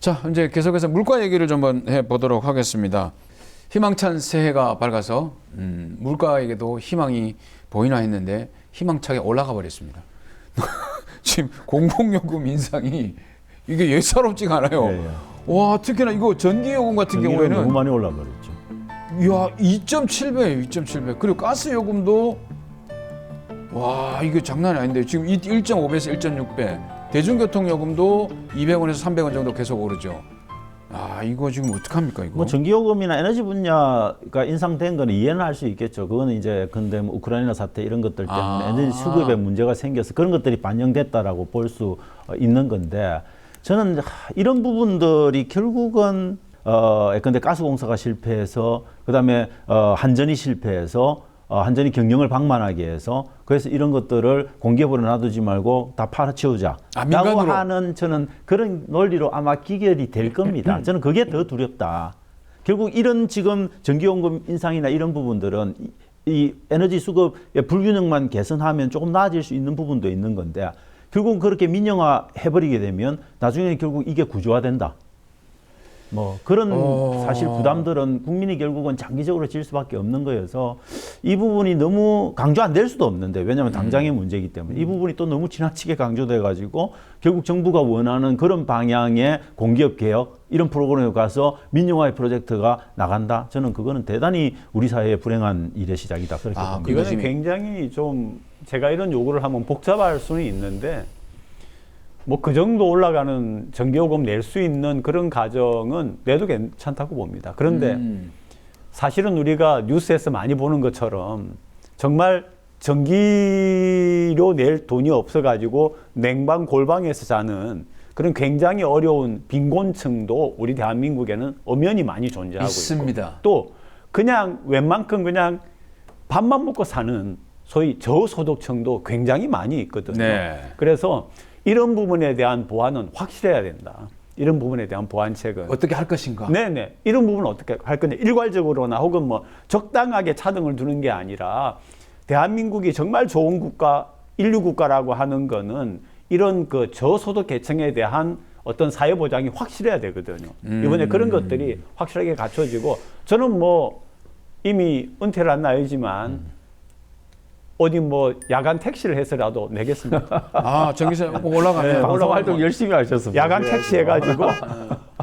자, 이제 계속해서 물가 얘기를 좀 한번 해보도록 하겠습니다. 희망찬 새해가 밝아서 물가에게도 희망이 보이나 했는데 희망차게 올라가 버렸습니다. 지금 공공요금 인상이 이게 예사롭지가 않아요. 예, 예. 와, 특히나 이거 전기요금 같은 전기료는 경우에는 너무 많이 올라버렸죠. 이야, 2.7배, 2.7배. 그리고 가스요금도 와, 이게 장난이 아닌데 지금 1.5배에서 1.6배. 대중교통요금도 200원에서 300원 정도 계속 오르죠. 아, 이거 지금 어떡합니까, 이거? 뭐 전기요금이나 에너지 분야가 인상된 거는 이해는 할 수 있겠죠. 그거는 이제 근데 뭐 우크라이나 사태 이런 것들 때문에 에너지 수급에 문제가 생겨서 그런 것들이 반영됐다라고 볼 수 있는 건데, 저는 이런 부분들이 결국은 예컨대 가스공사가 실패해서 그다음에 한전이 실패해서 한전이 경영을 방만하게 해서 그래서 이런 것들을 공기업으로 놔두지 말고 다 팔아치우자 라고 하는 저는 그런 논리로 아마 기결이 될 겁니다. 저는 그게 더 두렵다. 결국 이런 지금 전기요금 인상이나 이런 부분들은 이 에너지 수급의 불균형만 개선하면 조금 나아질 수 있는 부분도 있는 건데, 결국 그렇게 민영화 해버리게 되면 나중에 결국 이게 구조화된다. 뭐 그런 사실 부담들은 국민이 결국은 장기적으로 질 수밖에 없는 거여서 이 부분이 너무 강조 안 될 수도 없는데, 왜냐하면 당장의 문제이기 때문에 이 부분이 또 너무 지나치게 강조돼 가지고 결국 정부가 원하는 그런 방향의 공기업 개혁 이런 프로그램에 가서 민영화의 프로젝트가 나간다. 저는 그거는 대단히 우리 사회의 불행한 일의 시작이다. 그렇게 봅니다. 이거는 굉장히 좀 제가 이런 요구를 하면 복잡할 수는 있는데, 뭐 그 정도 올라가는 전기요금 낼 수 있는 그런 가정은 내도 괜찮다고 봅니다. 그런데 사실은 우리가 뉴스에서 많이 보는 것처럼 정말 전기료 낼 돈이 없어가지고 냉방 골방에서 자는 그런 굉장히 어려운 빈곤층도 우리 대한민국에는 엄연히 많이 존재하고 있습니다. 있고, 또 그냥 웬만큼 그냥 밥만 먹고 사는 소위 저소득층도 굉장히 많이 있거든요. 네. 그래서 이런 부분에 대한 보완은 확실해야 된다. 이런 부분에 대한 보완책은 어떻게 할 것인가? 네네. 이런 부분은 어떻게 할 거냐. 일괄적으로나 혹은 뭐 적당하게 차등을 두는 게 아니라, 대한민국이 정말 좋은 국가, 인류 국가라고 하는 거는 이런 그 저소득 계층에 대한 어떤 사회 보장이 확실해야 되거든요. 이번에 그런 것들이 확실하게 갖춰지고, 저는 뭐 이미 은퇴를 한 나이지만 어디 뭐 야간 택시를 해서라도 내겠습니다. 아, 전기세 올라가네요. 네, 방송 활동 열심히 하셨습니다. 야간 택시 해가지고.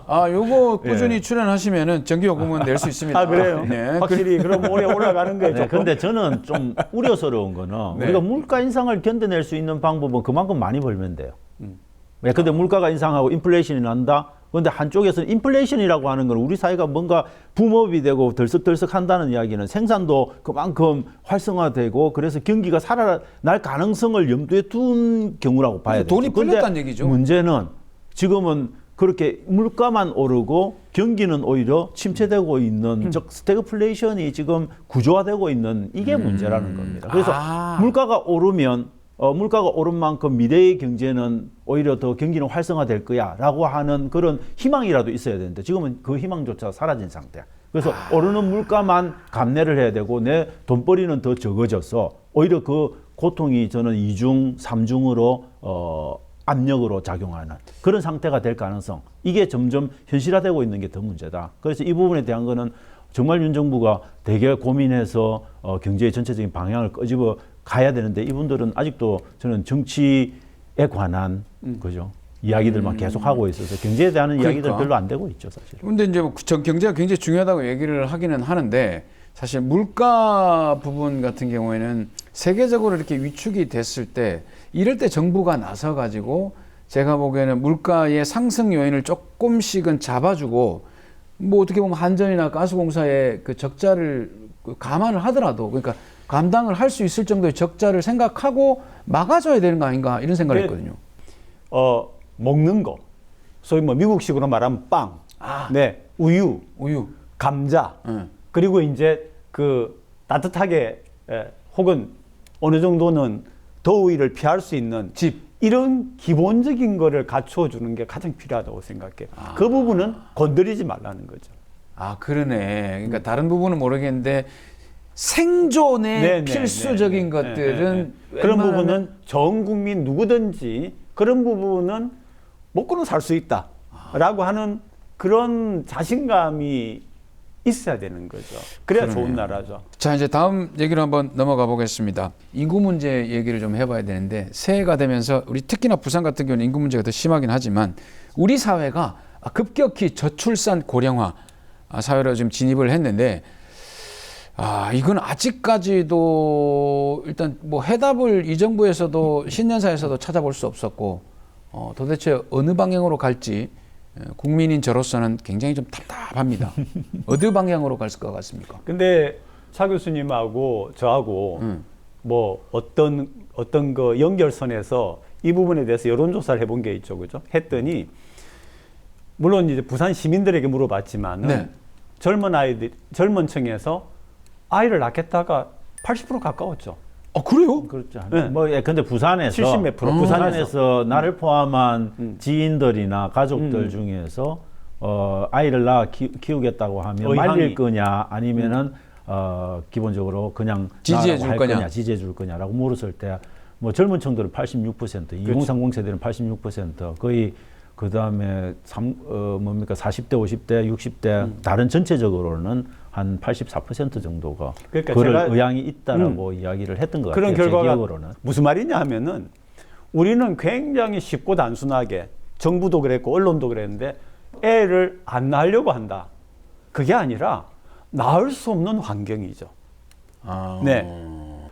아, 요거 꾸준히 출연하시면은 전기요금은 낼 수 있습니다. 아, 그래요? 네. 확실히 그럼 올해 올라가는 거예요. 네, 근데 저는 좀 우려스러운 거는 네. 우리가 물가 인상을 견뎌낼 수 있는 방법은 그만큼 많이 벌면 돼요. 근데 물가가 인상하고 인플레이션이 난다. 그런데 한쪽에서는 인플레이션이라고 하는 건 우리 사회가 뭔가 붐업이 되고 덜썩덜썩 한다는 이야기는 생산도 그만큼 활성화되고 그래서 경기가 살아날 가능성을 염두에 둔 경우라고 봐야 돼요. 돈이 풀렸다는 얘기죠. 문제는 지금은 그렇게 물가만 오르고 경기는 오히려 침체되고 있는 즉 스태그플레이션이 지금 구조화되고 있는 이게 문제라는 겁니다. 그래서 물가가 오르면 물가가 오른 만큼 미래의 경제는 오히려 더 경기는 활성화될 거야 라고 하는 그런 희망이라도 있어야 되는데, 지금은 그 희망조차 사라진 상태야. 그래서 오르는 물가만 감내를 해야 되고 내 돈벌이는 더 적어져서 오히려 그 고통이 저는 2중, 3중으로 압력으로 작용하는 그런 상태가 될 가능성, 이게 점점 현실화되고 있는 게 더 문제다. 그래서 이 부분에 대한 거는 정말 윤 정부가 되게 고민해서 경제의 전체적인 방향을 끄집어 가야 되는데, 이분들은 아직도 저는 정치에 관한 그죠 이야기들만 계속 하고 있어서 경제에 대한 이야기들 별로 안 되고 있죠, 사실. 근데 이제 경제가 굉장히 중요하다고 얘기를 하기는 하는데, 사실 물가 부분 같은 경우에는 세계적으로 이렇게 위축이 됐을 때, 이럴 때 정부가 나서 가지고 제가 보기에는 물가의 상승 요인을 조금씩은 잡아주고, 뭐 어떻게 보면 한전이나 가스공사의 그 적자를 감안을 하더라도, 그러니까 감당을 할 수 있을 정도의 적자를 생각하고 막아줘야 되는 거 아닌가, 이런 생각을 했거든요. 먹는 거, 소위 뭐 미국식으로 말하면 빵, 네, 우유, 감자, 그리고 이제 그 따뜻하게 혹은 어느 정도는 더위를 피할 수 있는 집, 이런 기본적인 거를 갖춰주는 게 가장 필요하다고 생각해요. 그 부분은 건드리지 말라는 거죠. 아, 그러네. 그러니까 다른 부분은 모르겠는데 생존에 필수적인 것들은 그런 부분은 전 국민 누구든지 그런 부분은 먹고는 살 수 있다. 라고 하는 그런 자신감이 있어야 되는 거죠. 그래야 그러네요. 좋은 나라죠. 자, 이제 다음 얘기로 한번 넘어가 보겠습니다. 인구 문제 얘기를 좀 해봐야 되는데 새해가 되면서 우리 특히나 부산 같은 경우는 인구 문제가 더 심하긴 하지만 우리 사회가 급격히 저출산 고령화 사회로 지금 진입을 했는데 이건 아직까지도 일단 뭐 해답을 이 정부에서도 신년사에서도 찾아볼 수 없었고 도대체 어느 방향으로 갈지 국민인 저로서는 굉장히 좀 답답합니다. 어느 방향으로 갈 것 같습니까? 근데 차 교수님하고 저하고 뭐 어떤 그 연결선에서 이 부분에 대해서 여론조사를 해본 게 있죠, 그죠? 했더니 물론 이제 부산 시민들에게 물어봤지만은 네. 젊은 층에서 아이를 낳겠다가 80% 가까웠죠. 그래요? 그렇죠. 네. 뭐 근데 부산에서 70 몇 프로, 부산에서 나를 포함한 지인들이나 가족들 중에서 아이를 낳아 키우겠다고 하면 의향이. 말릴 거냐 아니면은 기본적으로 그냥 지지해 낳으라고 줄 할 거냐? 지지해 줄 거냐라고 물었을 때 뭐 젊은 층들은 86%, 2030 세대는 86%, 거의 그 다음에 40대, 50대, 60대 다른 전체적으로는 한 84% 정도가 그러니까 그럴 제가 의향이 있다라고 이야기를 했던 것 그런 같아요. 제 결과가 기억으로는. 무슨 말이냐 하면은 우리는 굉장히 쉽고 단순하게 정부도 그랬고 언론도 그랬는데 애를 안 낳으려고 한다. 그게 아니라 낳을 수 없는 환경이죠. 네.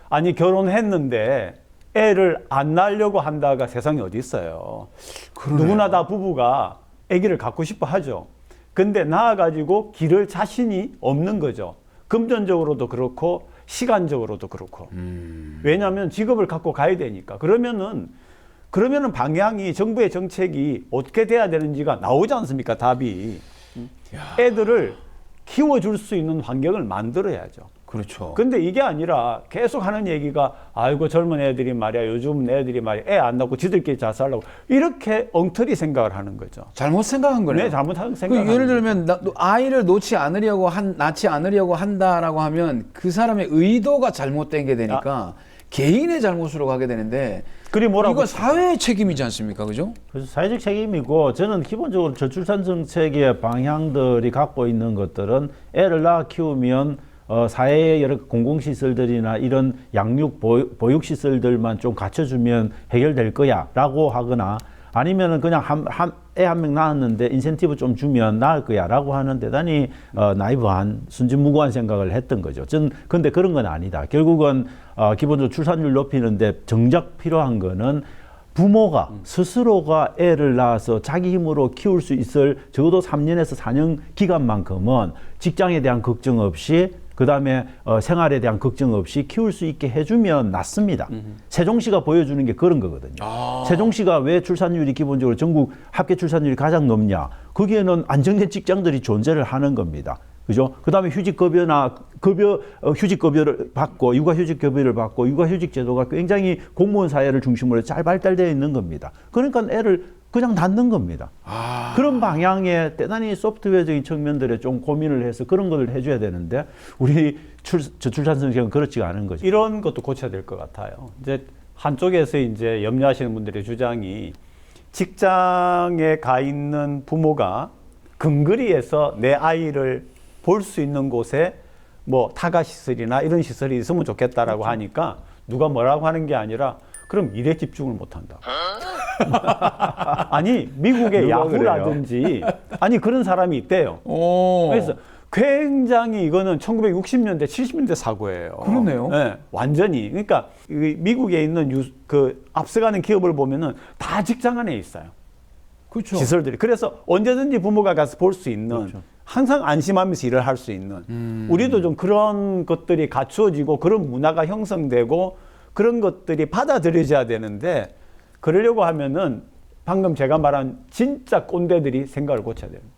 아니 결혼했는데 애를 안 낳으려고 한다가 세상에 어디 있어요. 그러네요. 누구나 다 부부가 아기를 갖고 싶어 하죠. 근데 낳아가지고 기를 자신이 없는 거죠. 금전적으로도 그렇고 시간적으로도 그렇고. 왜냐하면 직업을 갖고 가야 되니까. 그러면은 방향이 정부의 정책이 어떻게 돼야 되는지가 나오지 않습니까? 답이. 애들을 키워줄 수 있는 환경을 만들어야죠. 그렇죠. 근데 이게 아니라 계속 하는 얘기가 아이고 젊은 애들이 말이야 요즘 애들이 말이야 애 안 낳고 지들끼리 잘 살라고 이렇게 엉터리 생각을 하는 거죠. 잘못 생각한 거네요. 네, 잘못한 생각. 예를 들면 아이를 낳지 않으려고 한다라고 하면 그 사람의 의도가 잘못된 게 되니까 개인의 잘못으로 가게 되는데 그리 뭐라고 이건 사회의 책임이지 않습니까, 그죠? 그래서 사회적 책임이고 저는 기본적으로 저출산 정책의 방향들이 갖고 있는 것들은 애를 낳아 키우면 사회의 여러 공공시설들이나 이런 양육 보육시설들만 좀 갖춰주면 해결될 거야 라고 하거나 아니면은 그냥 애 한 명 낳았는데 인센티브 좀 주면 나을 거야 라고 하는 대단히 나이브한 순진무구한 생각을 했던 거죠. 저는 근데 그런 건 아니다. 결국은 기본적으로 출산율 높이는데 정작 필요한 거는 부모가 스스로가 애를 낳아서 자기 힘으로 키울 수 있을 적어도 3년에서 4년 기간만큼은 직장에 대한 걱정 없이 그다음에 생활에 대한 걱정 없이 키울 수 있게 해주면 낫습니다. 세종시가 보여주는 게 그런 거거든요. 세종시가 왜 출산율이 기본적으로 전국 합계 출산율이 가장 높냐? 거기에는 안정된 직장들이 존재를 하는 겁니다. 그죠? 그 다음에 휴직급여나 휴직급여를 받고, 육아휴직급여를 받고, 육아휴직 제도가 굉장히 공무원 사회를 중심으로 잘 발달되어 있는 겁니다. 그러니까 애를 그냥 낳는 겁니다. 그런 방향의 대단히 소프트웨어적인 측면들에 좀 고민을 해서 그런 걸 해줘야 되는데, 우리 저출산 정책은 그렇지가 않은 거죠. 이런 것도 고쳐야 될 것 같아요. 이제 한쪽에서 이제 염려하시는 분들의 주장이 직장에 가 있는 부모가 근거리에서 내 아이를 볼 수 있는 곳에 뭐 타가시설이나 이런 시설이 있으면 좋겠다라고 그렇죠. 하니까 누가 뭐라고 하는 게 아니라 그럼 일에 집중을 못 한다. 아니 미국의 야후라든지 아니 그런 사람이 있대요. 그래서 굉장히 이거는 1960년대 70년대 사고예요. 그러네요. 네, 완전히. 그러니까 미국에 있는 그 앞서가는 기업을 보면은 다 직장 안에 있어요. 그렇죠. 시설들이. 그래서 언제든지 부모가 가서 볼 수 있는 그렇죠. 항상 안심하면서 일을 할 수 있는 우리도 좀 그런 것들이 갖추어지고 그런 문화가 형성되고 그런 것들이 받아들여져야 되는데 그러려고 하면은 방금 제가 말한 진짜 꼰대들이 생각을 고쳐야 됩니다.